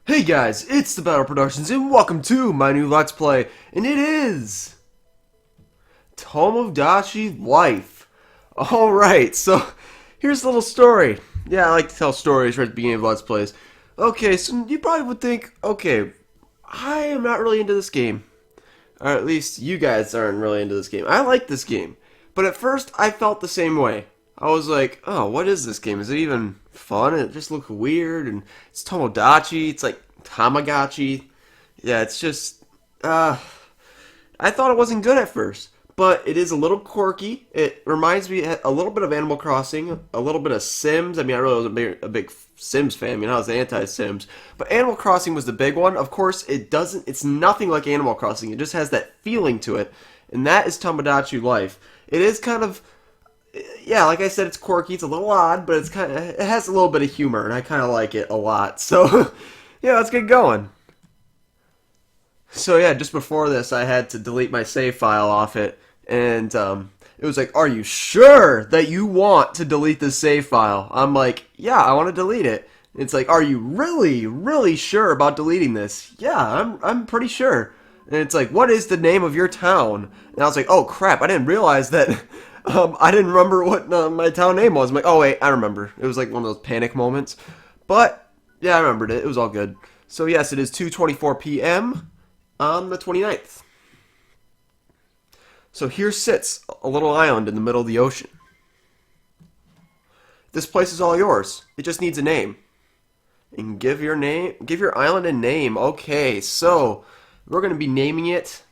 Hey guys, it's the Battle Productions and welcome to my new Let's Play, and it is Tomodachi Life. Alright, so here's a little story. Yeah, I like to tell stories right at the beginning of Let's Plays. Okay, so you probably would think, okay, I am not really into this game. Or at least you guys aren't really into this game. I like this game. But at first, I felt the same way. I was like, oh, what is this game? Is it even fun? It just looks weird, and it's Tomodachi. It's like Tamagotchi. Yeah, it's just, I thought it wasn't good at first. But it is a little quirky. It reminds me a little bit of Animal Crossing, a little bit of Sims. I mean, I really wasn't a big Sims fan. I mean, I was anti-Sims. But Animal Crossing was the big one. Of course, it's nothing like Animal Crossing. It just has that feeling to it. And that is Tomodachi Life. It is kind of, yeah, like I said, it's quirky. It's a little odd, but it has a little bit of humor, and I kind of like it a lot. So, yeah, let's get going. So yeah, just before this, I had to delete my save file off it, and it was like, "Are you sure that you want to delete the save file?" I'm like, "Yeah, I want to delete it." It's like, "Are you really, really sure about deleting this?" "Yeah, I'm pretty sure." And it's like, "What is the name of your town?" And I was like, "Oh crap, I didn't realize that." I didn't remember what my town name was. I'm like, "Oh wait, I remember." It was like one of those panic moments, but yeah, I remembered it. It was all good. So yes, it is 2:24 p.m. on the 29th. So here sits a little island in the middle of the ocean. This place is all yours. It just needs a name. And give your island a name. Okay, so we're going to be naming it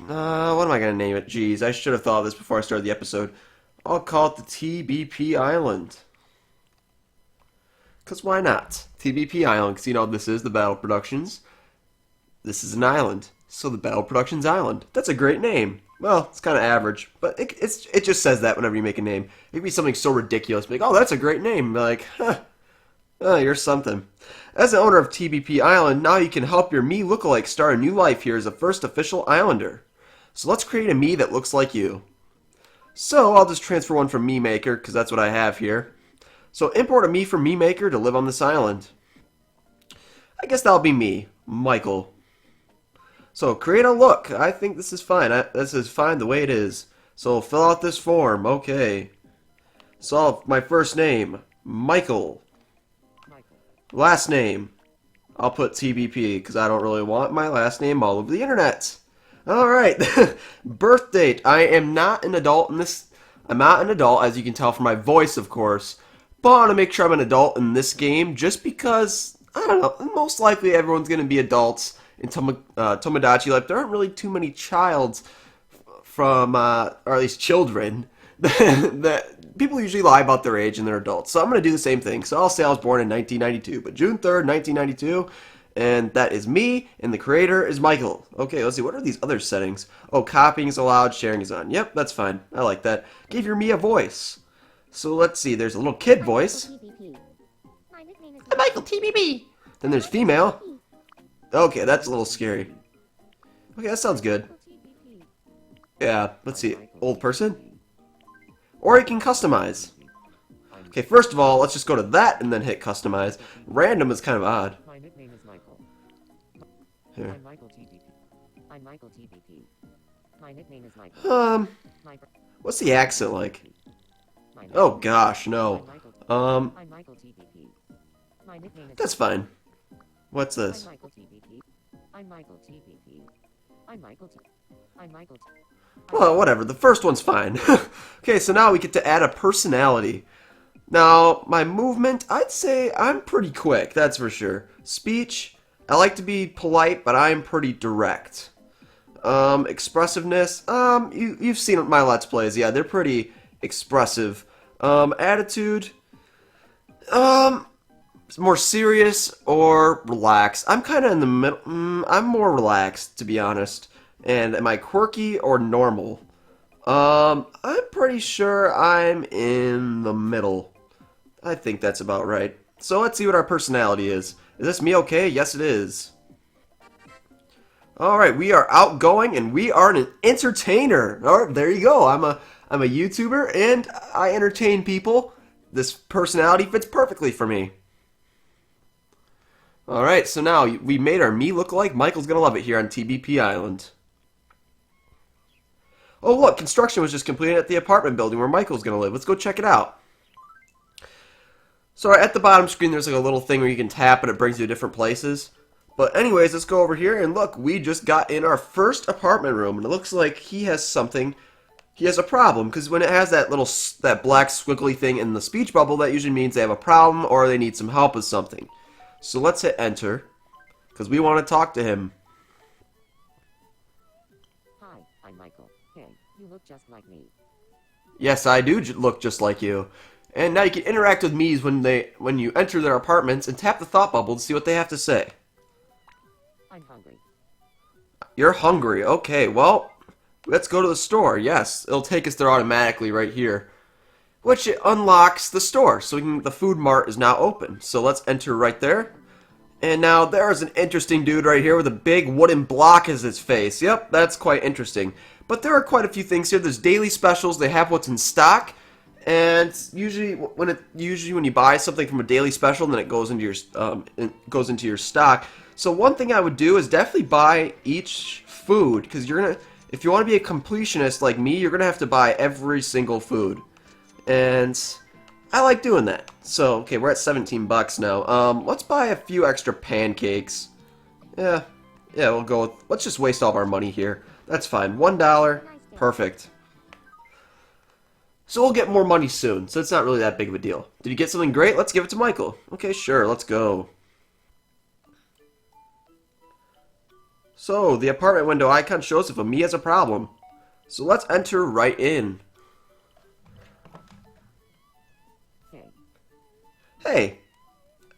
what am I going to name it? Jeez, I should have thought of this before I started the episode. I'll call it the TBP Island. Because why not? TBP Island, because you know this is the Battle Productions. This is an island. So the Battle Productions Island. That's a great name. Well, it's kind of average, but it just says that whenever you make a name. It could be something so ridiculous, like, oh, that's a great name. Like, huh, oh, you're something. As the owner of TBP Island, now you can help your me lookalike start a new life here as a first official islander. So let's create a me that looks like you. So I'll just transfer one from Me Maker, because that's what I have here. So import a me from Me Maker to live on this island. I guess that'll be me, Michael. So create a look. I think this is fine. This is fine the way it is. So fill out this form. Okay. So my first name, Michael. Last name, I'll put TBP because I don't really want my last name all over the internet. Alright. Birth date. I am not an adult in this. I'm not an adult, as you can tell from my voice, of course. But I want to make sure I'm an adult in this game just because, I don't know, most likely everyone's going to be adults in Tomodachi Life. There aren't really too many childs from, or at least children, that people usually lie about their age and they're adults. So I'm going to do the same thing. So I'll say I was born in 1992, but June 3rd, 1992, and that is me, and the creator is Michael. Okay, let's see, what are these other settings? Oh, copying is allowed, sharing is on. Yep, that's fine. I like that. Give your me a voice. So let's see, there's a little kid voice. I'm Michael TBP. Then there's female. Okay, that's a little scary. Okay, that sounds good. Yeah, let's see. Old person? Or you can customize. Okay, first of all, let's just go to that and then hit customize. Random is kind of odd. My nickname is Michael. Here. I'm Michael TBP. I'm Michael TBP. My nickname is Michael. What's the accent like? Oh gosh, no. I'm Michael TBP. My nickname is That's fine. What's this? I'm Michael TBP. I'm Michael TBP. I'm Michael T. I'm Michael T. Well, whatever. The first one's fine. Okay, so now we get to add a personality. Now, my movement, I'd say I'm pretty quick, that's for sure. Speech, I like to be polite, but I'm pretty direct. Expressiveness, you've seen my Let's Plays, yeah, they're pretty expressive. Attitude, more serious or relaxed. I'm kind of in the middle. I'm more relaxed, to be honest. And am I quirky or normal? I'm pretty sure I'm in the middle. I think that's about right. So let's see what our personality is. Is this me okay? Yes, it is. Alright, we are outgoing and we are an entertainer. Alright, there you go. I'm a YouTuber and I entertain people. This personality fits perfectly for me. Alright, so now we made our me look like Michael's gonna love it here on TBP Island. Oh look, construction was just completed at the apartment building where Michael's gonna live. Let's go check it out. So at the bottom screen there's like a little thing where you can tap and it brings you to different places. But anyways, let's go over here and look, we just got in our first apartment room and it looks like he has something, he has a problem, because when it has that little, that black squiggly thing in the speech bubble, that usually means they have a problem or they need some help with something. So let's hit enter, because we want to talk to him. Hi, I'm Michael. Hey, you look just like me. Yes, I do look just like you. And now you can interact with Mii's when you enter their apartments and tap the thought bubble to see what they have to say. I'm hungry. You're hungry. Okay, well, let's go to the store. Yes, it'll take us there automatically right here. Which it unlocks the store, so the food mart is now open. So let's enter right there. And now there is an interesting dude right here with a big wooden block as his face. Yep, that's quite interesting. But there are quite a few things here. There's daily specials. They have what's in stock. And usually when you buy something from a daily special, then it goes into your stock. So one thing I would do is definitely buy each food, because if you want to be a completionist like me, you're gonna have to buy every single food. And I like doing that. So okay, we're at 17 bucks now. Let's buy a few extra pancakes. Yeah, we'll go with, let's just waste all of our money here. That's fine. $1, perfect. So we'll get more money soon, so it's not really that big of a deal. Did you get something great? Let's give it to Michael. Okay, sure, let's go. So, the apartment window icon shows if a me has a problem. So let's enter right in. Hey, Hey,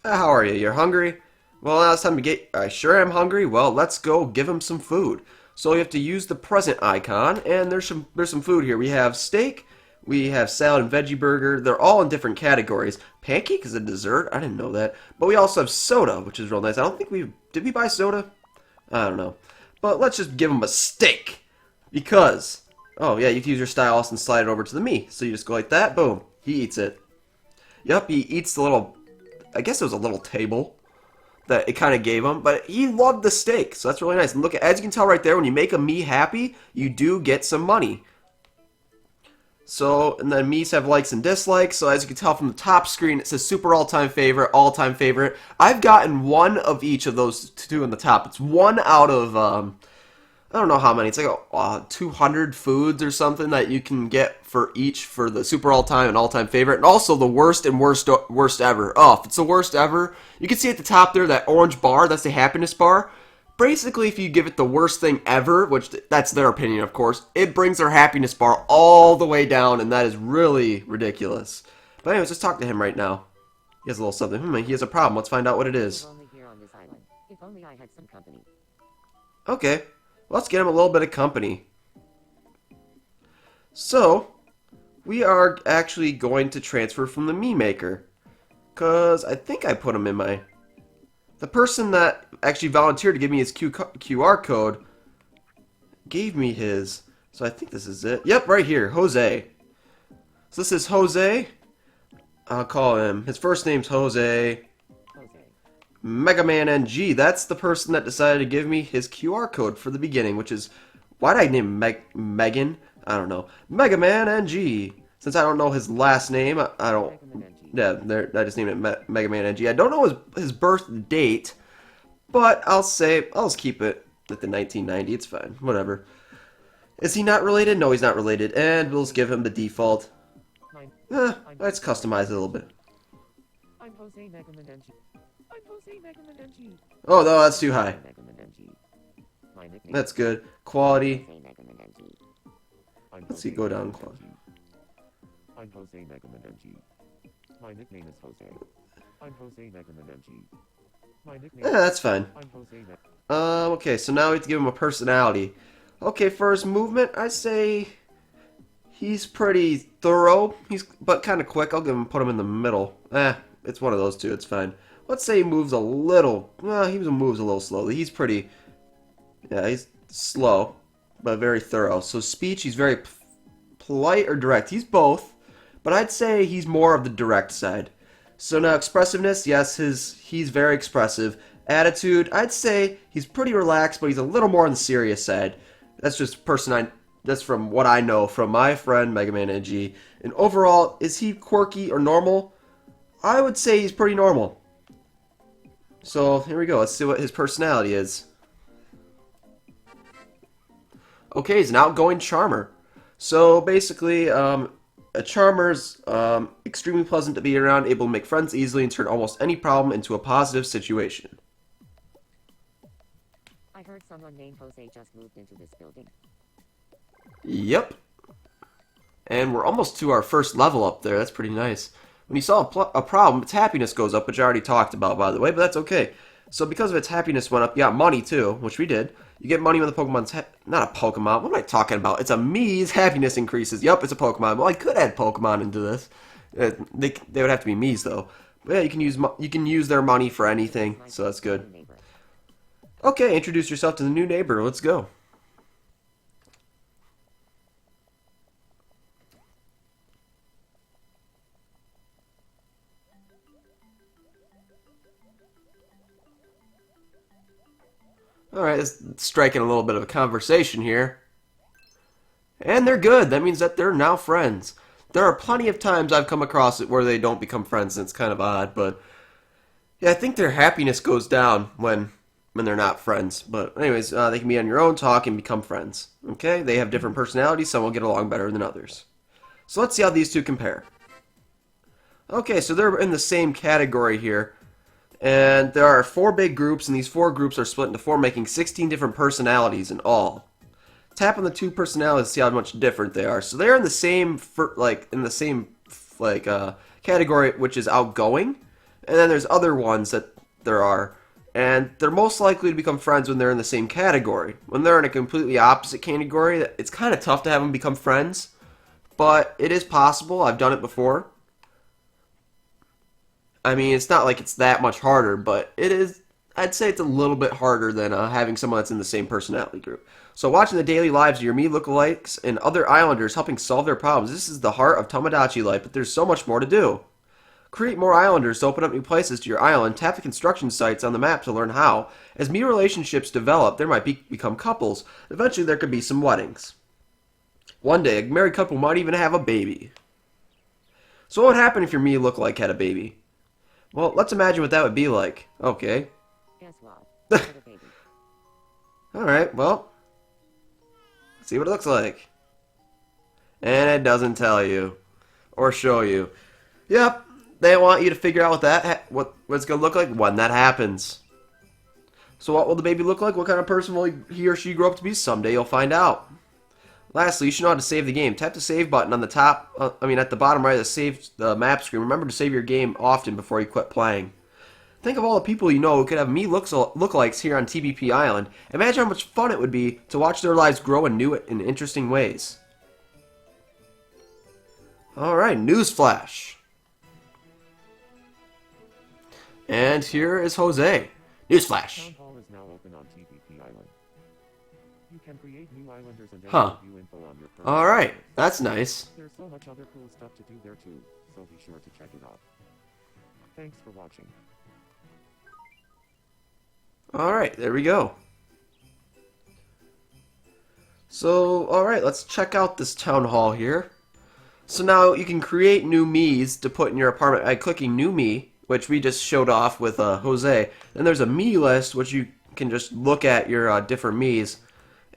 how are you? You're hungry? Well, now it's time to get... I sure am hungry. Well, let's go give him some food. So you have to use the present icon, and there's some food here. We have steak, we have salad and veggie burger. They're all in different categories. Pancake is a dessert. I didn't know that. But we also have soda, which is real nice. I don't think did we buy soda? I don't know. But let's just give him a steak. Because, oh yeah, you can use your stylus and slide it over to the me. So you just go like that, boom. He eats it. Yep, he eats the little, I guess it was a little table that it kind of gave him. But he loved the steak, so that's really nice. And look, as you can tell right there, when you make a me happy, you do get some money. So, and then me's have likes and dislikes. So as you can tell from the top screen, it says super all-time favorite, all-time favorite. I've gotten one of each of those two in the top. It's one out of, I don't know how many. It's like 200 foods or something that you can get for each for the super all-time and all-time favorite. And also the worst and worst ever. Oh, if it's the worst ever, you can see at the top there, that orange bar, that's the happiness bar. Basically, if you give it the worst thing ever, which that's their opinion, of course, it brings their happiness bar all the way down, and that is really ridiculous. But anyways, let's talk to him right now. He has a little something. He has a problem. Let's find out what it is. I'm only here on this island. If only I had some company. Okay, let's get him a little bit of company. So, we are actually going to transfer from the me maker. Because I think I put him in my... The person that actually volunteered to give me his QR code gave me his. So I think this is it. Yep, right here, Jose. So this is Jose. I'll call him. His first name's Jose. Jose. MegamanNG. That's the person that decided to give me his QR code for the beginning, which is... Why'd I name Megan? I don't know. MegamanNG. Since I don't know his last name, I don't... Yeah, I just named it MegamanNG. I don't know his birth date, but I'll just keep it at the 1990. It's fine. Whatever. Is he not related? No, he's not related. And we'll just give him the default. Let's customize it a little bit. I'm Jose MegamanNG. I'm Jose MegamanNG. Oh, no, that's too high. MegamanNG. My nickname That's good. Quality. Jose MegamanNG. Let's see, go down quality. I'm Jose MegamanNG. My nickname is Jose. I'm Jose MegamanNG. My nickname That's fine. I'm Jose Meg. Okay, so now we have to give him a personality. Okay, for his movement, I say he's pretty thorough. But kind of quick. I'll put him in the middle. It's one of those two. It's fine. Let's say he moves a little. Well, he moves a little slowly. He's pretty. Yeah, he's slow, but very thorough. So speech, he's very polite or direct. He's both, but I'd say he's more of the direct side. So now expressiveness, yes, he's very expressive. Attitude, I'd say he's pretty relaxed, but he's a little more on the serious side. That's just that's from what I know from my friend MegamanNG. And overall, is he quirky or normal? I would say he's pretty normal. So here we go. Let's see what his personality is. Okay, he's an outgoing charmer. So basically, a charmer's extremely pleasant to be around, able to make friends easily, and turn almost any problem into a positive situation. I heard someone named Jose just moved into this building. Yep. And we're almost to our first level up there. That's pretty nice. When you solve a problem, its happiness goes up, which I already talked about, by the way, but that's okay. So because of its happiness went up, you got money too, which we did. You get money when the Pokemon's... not a Pokemon. What am I talking about? It's a Mii's happiness increases. Yup, it's a Pokemon. Well, I could add Pokemon into this. They would have to be Mii's, though. But yeah, you can use their money for anything, so that's good. Okay, introduce yourself to the new neighbor. Let's go. Alright, let's strike in a little bit of a conversation here. And they're good. That means that they're now friends. There are plenty of times I've come across it where they don't become friends, and it's kind of odd, but yeah, I think their happiness goes down when they're not friends. But anyways, they can be on your own, talk, and become friends. Okay? They have different personalities, some will get along better than others. So let's see how these two compare. Okay, so they're in the same category here. And there are 4 big groups, and these 4 groups are split into 4, making 16 different personalities in all. Tap on the 2 personalities to see how much different they are. So they're in the same, category, which is outgoing. And then there's other ones that there are. And they're most likely to become friends when they're in the same category. When they're in a completely opposite category, it's kind of tough to have them become friends. But it is possible. I've done it before. I mean, it's not like it's that much harder, but it is. I'd say it's a little bit harder than having someone that's in the same personality group. So watching the daily lives of your Mii lookalikes and other islanders helping solve their problems, this is the heart of Tomodachi Life, but there's so much more to do. Create more islanders to open up new places to your island. Tap the construction sites on the map to learn how. As Mii relationships develop, there might become couples. Eventually there could be some weddings. One day, a married couple might even have a baby. So what would happen if your Mii lookalike had a baby? Well, let's imagine what that would be like. Okay. Guess what? Alright, well. Let's see what it looks like. And it doesn't tell you. Or show you. Yep. They want you to figure out what it's going to look like when that happens. So what will the baby look like? What kind of person will he or she grow up to be? Someday you'll find out. Lastly, you should know how to save the game. Tap the save button on the top, at the bottom right of the map screen. Remember to save your game often before you quit playing. Think of all the people you know who could have Mii lookalikes here on TBP Island. Imagine how much fun it would be to watch their lives grow in new and interesting ways. Alright, newsflash. And here is Jose. Newsflash. Town Hall is now open on TBP Island. You can create new islanders and view info on your personal Alright, islands. that's nice. There's so much other cool stuff to do there too, so be sure to check it out. Thanks for watching. Alright, there we go. So, alright, let's check out this town hall here. So now you can create new Miis to put in your apartment by clicking New Mii, which we just showed off with Jose. Then there's a Mii list, which you can just look at your different Miis.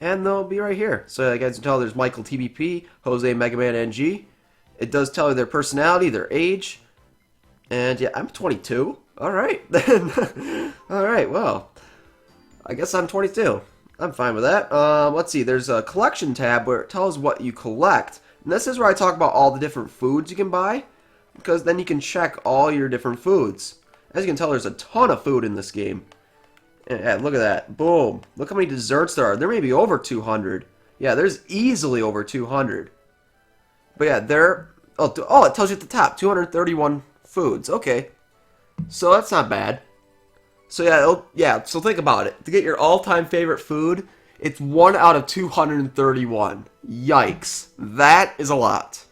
And they'll be right here. So you guys can tell there's Michael TBP, Jose MegamanNG. It does tell you their personality, their age. And yeah, I'm 22. Alright. Alright, well. I guess I'm 22. I'm fine with that. Let's see, there's a collection tab where it tells what you collect. And this is where I talk about all the different foods you can buy. Because then you can check all your different foods. As you can tell, there's a ton of food in this game. And look at that. Boom. Look how many desserts there are. There may be over 200. Yeah, there's easily over 200. But yeah, there... Oh, it tells you at the top. 231 foods. Okay. So that's not bad. So yeah, so think about it. To get your all-time favorite food, it's 1 out of 231. Yikes. That is a lot.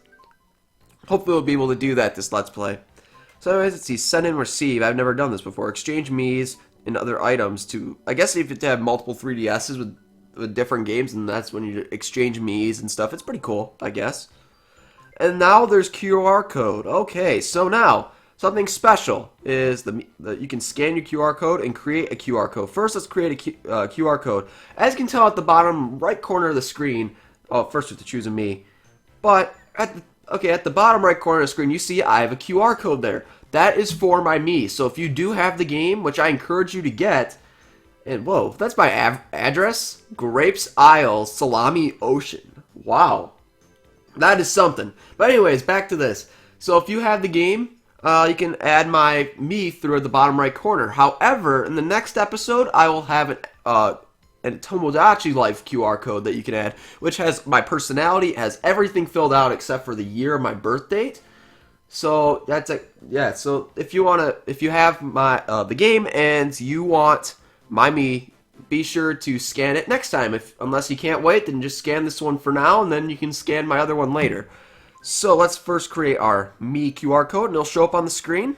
Hopefully we'll be able to do that this Let's Play. So anyways, let's see, send and receive. I've never done this before. Exchange Mii's and other items to, I guess if you have multiple 3DSs with different games, and that's when you exchange Mii's and stuff. It's pretty cool, I guess. And now there's QR code. Okay, so now something special is you can scan your QR code and create a QR code. First, let's create a QR code. As you can tell at the bottom right corner of the screen, oh, first we have to choose a Mii. But at the bottom right corner of the screen, you see I have a QR code there. That is for my Mii. So if you do have the game, which I encourage you to get, and whoa, that's my address. Grapes Isle, Salami Ocean. Wow. That is something. But anyways, back to this. So if you have the game, you can add my Mii through at the bottom right corner. However, in the next episode, I will have a Tomodachi Life QR code that you can add, which has my personality, has everything filled out except for the year of my birth date. So that's yeah. So if you have my the game and you want my Mii, be sure to scan it next time. Unless you can't wait, then just scan this one for now, and then you can scan my other one later. So let's first create our Mii QR code, and it'll show up on the screen.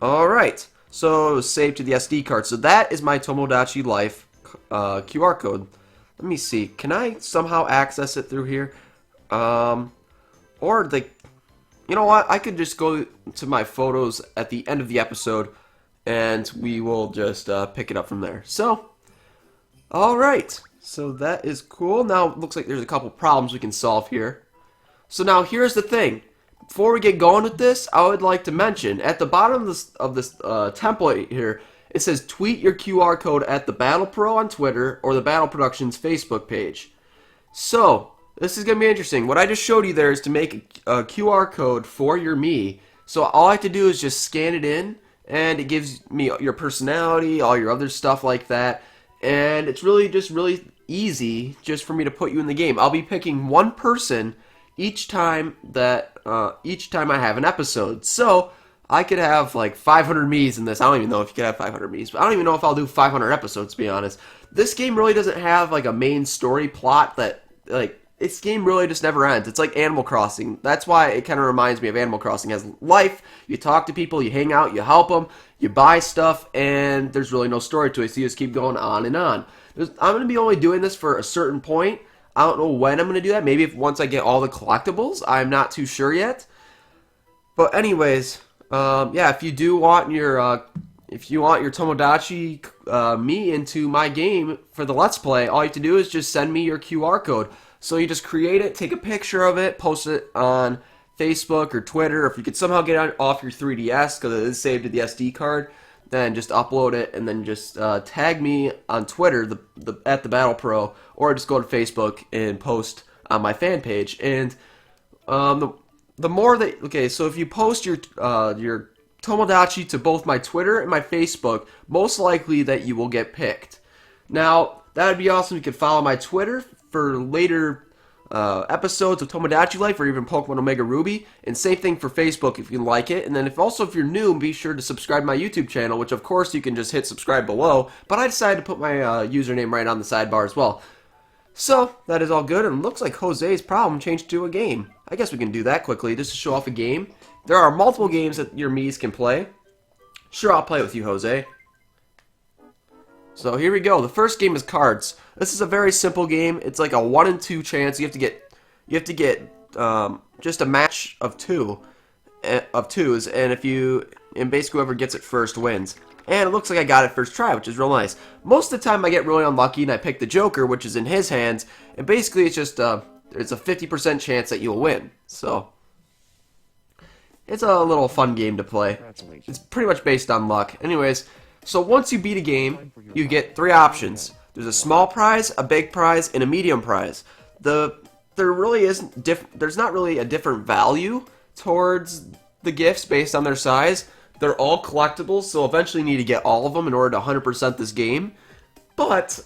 Alright, so save to the SD card. So that is my Tomodachi Life QR code. Let me see, can I somehow access it through here? Or you know what, I could just go to my photos at the end of the episode, and we will just pick it up from there. So, alright. So that is cool. Now, it looks like there's a couple problems we can solve here. So now, here's the thing. Before we get going with this, I would like to mention, at the bottom of this template here, it says tweet your QR code at TheBattlePro on Twitter or the Battle Productions Facebook page. So, this is going to be interesting. What I just showed you there is to make a QR code for your Mii. So all I have to do is just scan it in, and it gives me your personality, all your other stuff like that. And it's really easy just for me to put you in the game. I'll be picking one person each time I have an episode. So I could have like 500 Mii's in this. I don't even know if you could have 500 Mii's, but I don't even know if I'll do 500 episodes, to be honest. This game really doesn't have like a main story plot that this game really just never ends. It's like Animal Crossing. That's why it kind of reminds me of Animal Crossing. It has life, you talk to people, you hang out, you help them, you buy stuff, and there's really no story to it, so you just keep going on and on. I'm going to be only doing this for a certain point. I don't know when I'm going to do that. Maybe once I get all the collectibles. I'm not too sure yet. But anyways, yeah, if you do want your Tomodachi Mii into my game for the Let's Play, all you have to do is just send me your QR code. So you just create it, take a picture of it, post it on Facebook or Twitter. If you could somehow get it off your 3DS because it is saved to the SD card, then just upload it and then just tag me on Twitter at TheBattlePro, or just go to Facebook and post on my fan page. And the more that so if you post your Tomodachi to both my Twitter and my Facebook, most likely that you will get picked. Now that would be awesome. You could follow my Twitter for later episodes of Tomodachi Life or even Pokemon Omega Ruby, and same thing for Facebook if you like it. And then if you're new, be sure to subscribe to my YouTube channel, which of course you can just hit subscribe below, but I decided to put my username right on the sidebar as well. So that is all good, and looks like Jose's problem changed to a game. I guess we can do that quickly just to show off a game. There are multiple games that your Mii's can play. Sure, I'll play with you, Jose. So here we go. The first game is cards. This is a very simple game. It's like a 1 in 2 chance. You have to get just a match of twos, and basically whoever gets it first wins. And it looks like I got it first try, which is real nice. Most of the time I get really unlucky and I pick the Joker, which is in his hands, and basically it's just it's a 50% chance that you'll win. So it's a little fun game to play. It's pretty much based on luck. Anyways, so once you beat a game, you get 3 options. There's a small prize, a big prize, and a medium prize. There's not really a different value towards the gifts based on their size. They're all collectibles, so eventually you need to get all of them in order to 100% this game. But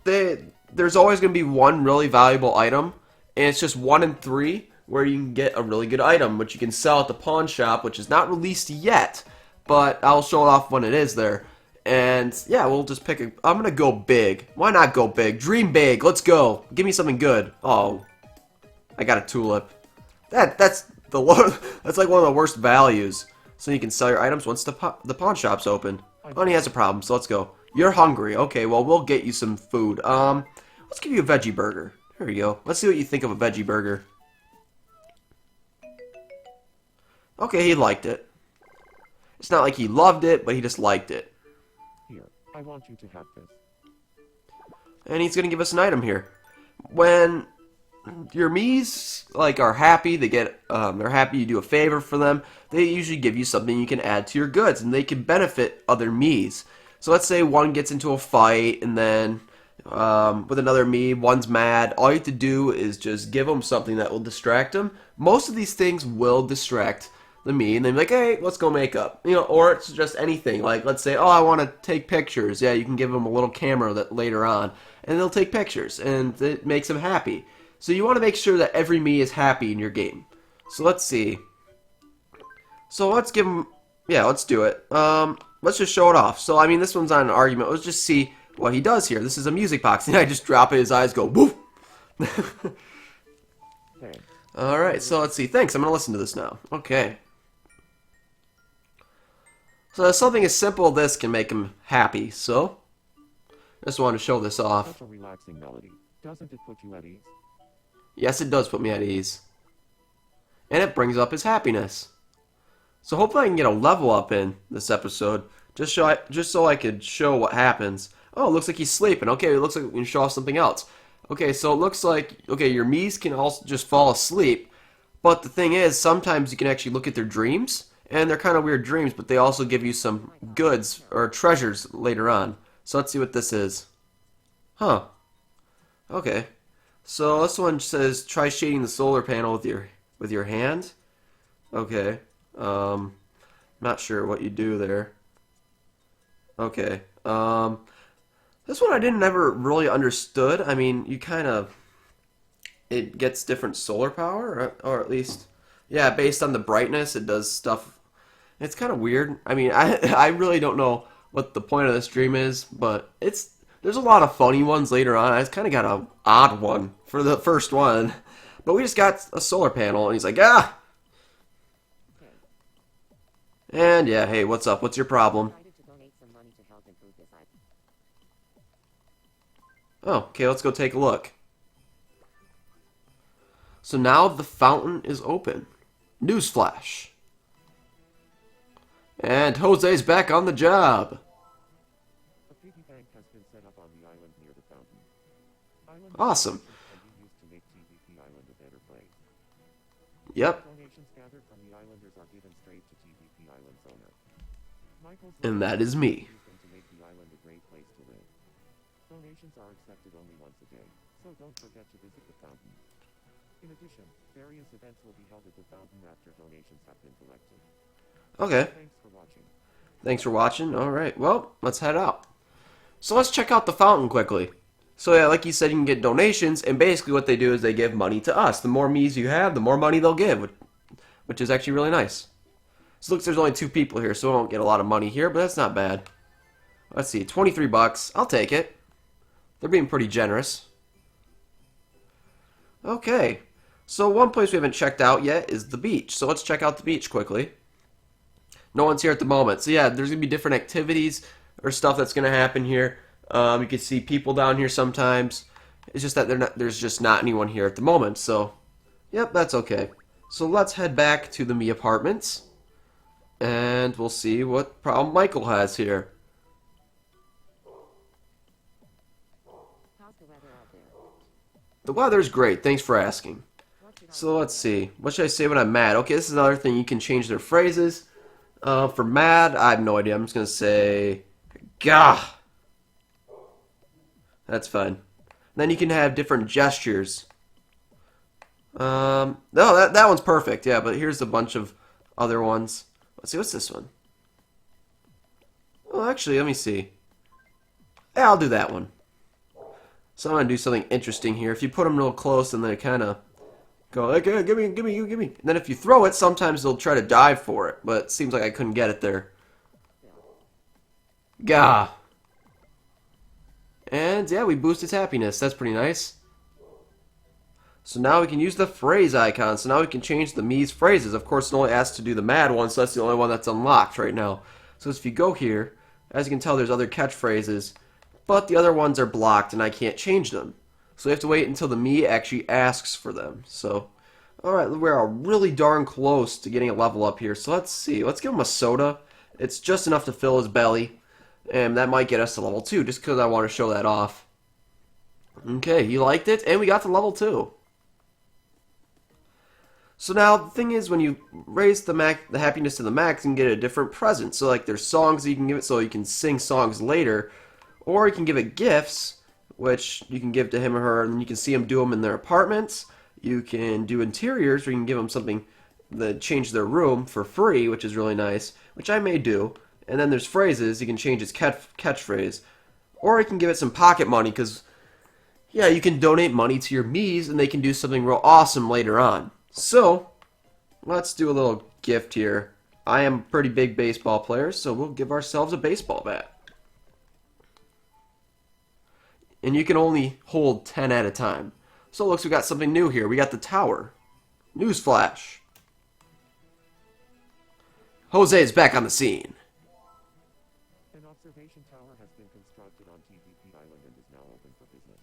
there's always going to be one really valuable item, and it's just 1 in 3 where you can get a really good item, which you can sell at the pawn shop, which is not released yet, but I'll show it off when it is there. And yeah, we'll just pick I'm gonna go big. Why not go big? Dream big. Let's go. Give me something good. Oh, I got a tulip. That's That's like one of the worst values. So you can sell your items once the pawn shop's open. Oh, and he has a problem, so let's go. You're hungry. Okay, well, we'll get you some food. Let's give you a veggie burger. There you go. Let's see what you think of a veggie burger. Okay, he liked it. It's not like he loved it, but he just liked it. Here, I want you to have this. And he's gonna give us an item here. When your Miis like are happy, they're happy you do a favor for them, they usually give you something you can add to your goods, and they can benefit other Miis. So let's say one gets into a fight, and then with another Mii, one's mad. All you have to do is just give them something that will distract them. Most of these things will distract the Mii, and they're like, hey, let's go make up. You know, or it's just anything. Like, let's say, oh, I want to take pictures. Yeah, you can give them a little camera that later on, and they'll take pictures, and it makes them happy. So you want to make sure that every Mii is happy in your game. So let's see. So let's give them, yeah, let's do it. Let's just show it off. So, I mean, this one's not an argument. Let's just see what he does here. This is a music box, and I just drop it, his eyes go, woof. Alright, so let's see. Thanks, I'm going to listen to this now. Okay. So something as simple as this can make him happy, so I just wanted to show this off. Such a relaxing melody. Doesn't it put you at ease? Yes, it does put me at ease. And it brings up his happiness. So hopefully I can get a level up in this episode, just so I could show what happens. Oh, it looks like he's sleeping. Okay, it looks like we can show off something else. Okay, so it looks like, okay, your Miis can also just fall asleep, but the thing is, sometimes you can actually look at their dreams, and they're kind of weird dreams, but they also give you some goods or treasures later on. So let's see what this is. Huh. Okay. So this one says, try shading the solar panel with your hand. Okay. Not sure what you do there. Okay. This one I didn't ever really understood. I mean, you kind of, it gets different solar power, or at least, yeah, based on the brightness, it does stuff. It's kind of weird. I mean, I really don't know what the point of this stream is, but there's a lot of funny ones later on. I just kind of got an odd one for the first one, but we just got a solar panel, and he's like, ah. And yeah, hey, what's up? What's your problem? Oh, okay, let's go take a look. So now the fountain is open. Newsflash. And Jose's back on the job. A piggy bank has been set up on the island near the fountain. Awesome. Can be used to make TBP Island a better place. Yep. Donations gathered from the islanders are given straight to TBP Island's owner. Michael's And that is me. used them to make the island a great place to live. Donations are accepted only once a day, so don't forget to visit the fountain. In addition, various events will be held at the fountain after donations have been collected. Okay. Thanks for watching. Thanks for watching. Alright, well, let's head out. So let's check out the fountain quickly. So yeah, like you said, you can get donations, and basically what they do is they give money to us. The more Miis you have, the more money they'll give, which is actually really nice. So looks there's only 2 people here, so I won't get a lot of money here, but that's not bad. Let's see, 23 bucks. I'll take it. They're being pretty generous. Okay. So one place we haven't checked out yet is the beach. So let's check out the beach quickly. No one's here at the moment. So yeah, there's going to be different activities or stuff that's going to happen here. You can see people down here sometimes. It's just that there's just not anyone here at the moment. So, yep, that's okay. So let's head back to the Mii apartments. And we'll see what problem Michael has here. How's the weather out there? The weather's great. Thanks for asking. So let's see. What should I say when I'm mad? Okay, this is another thing. You can change their phrases. For mad, I have no idea. I'm just going to say, gah. That's fine. Then you can have different gestures. No, that one's perfect. Yeah, but here's a bunch of other ones. Let's see, what's this one? Well, actually, let me see. Yeah, I'll do that one. So I'm going to do something interesting here. If you put them real close and they kind of go like, hey, give me. And then if you throw it, sometimes they'll try to dive for it. But it seems like I couldn't get it there. Gah. And yeah, we boost his happiness. That's pretty nice. So now we can use the phrase icon. So now we can change the Mii's phrases. Of course, it only asks to do the mad one, so that's the only one that's unlocked right now. So if you go here, as you can tell, there's other catchphrases, but the other ones are blocked and I can't change them. So we have to wait until the Mii actually asks for them. So, alright, we're really darn close to getting a level up here. So let's see. Let's give him a soda. It's just enough to fill his belly. And that might get us to level 2, just because I want to show that off. Okay, he liked it, and we got to level 2. So now, the thing is, when you raise the happiness to the max, you can get a different present. So, like, there's songs that you can give it so you can sing songs later. Or you can give it gifts, which you can give to him or her, and you can see them do them in their apartments. You can do interiors, where you can give them something that change their room for free, which is really nice, which I may do. And then there's phrases. You can change his catchphrase. Or you can give it some pocket money, because, yeah, you can donate money to your Mii's, and they can do something real awesome later on. So, let's do a little gift here. I am a pretty big baseball player, so we'll give ourselves a baseball bat. And you can only hold 10 at a time. So it looks we got something new here. We got the tower. Newsflash. Jose is back on the scene. An observation tower has been constructed on TBP Island and is now open for business.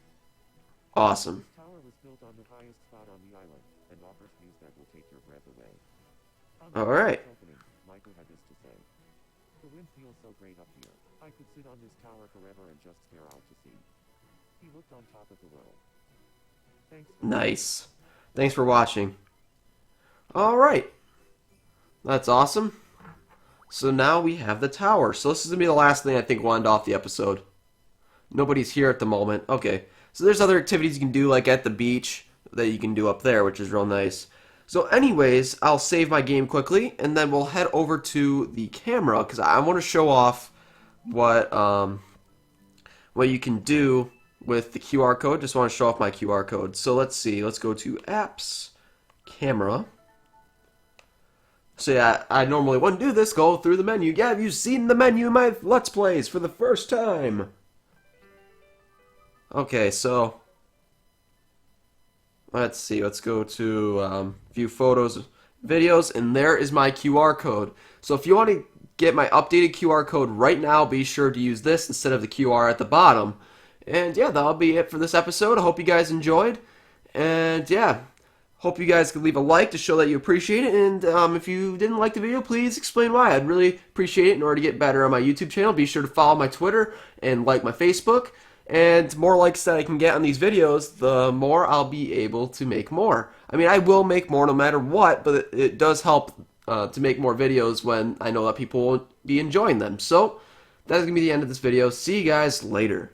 Awesome. This tower was built on the highest spot on the island and offers views that will take your breath away. On the Alright. opening, Michael had this to say. The wind feels so great up here. I could sit on this tower forever and just stare out to sea. He looked on top of the world. Thanks. Nice. Thanks for watching. Alright. That's awesome. So now we have the tower. So this is going to be the last thing I think we'll end off the episode. Nobody's here at the moment. Okay. So there's other activities you can do, like at the beach, that you can do up there, which is real nice. So anyways, I'll save my game quickly, and then we'll head over to the camera, because I want to show off what you can do with the QR code. Just want to show off my QR code. So let's see. Let's go to Apps, Camera. So yeah, I normally wouldn't do this. Go through the menu. Yeah, have you seen the menu in my Let's Plays for the first time? Okay, so let's see. Let's go to View Photos, Videos, and there is my QR code. So if you want to get my updated QR code right now, be sure to use this instead of the QR at the bottom. And yeah, that'll be it for this episode. I hope you guys enjoyed. And yeah, hope you guys could leave a like to show that you appreciate it. And if you didn't like the video, please explain why. I'd really appreciate it in order to get better on my YouTube channel. Be sure to follow my Twitter and like my Facebook. And more likes that I can get on these videos, the more I'll be able to make more. I mean, I will make more no matter what, but it does help to make more videos when I know that people won't be enjoying them. So, that is going to be the end of this video. See you guys later.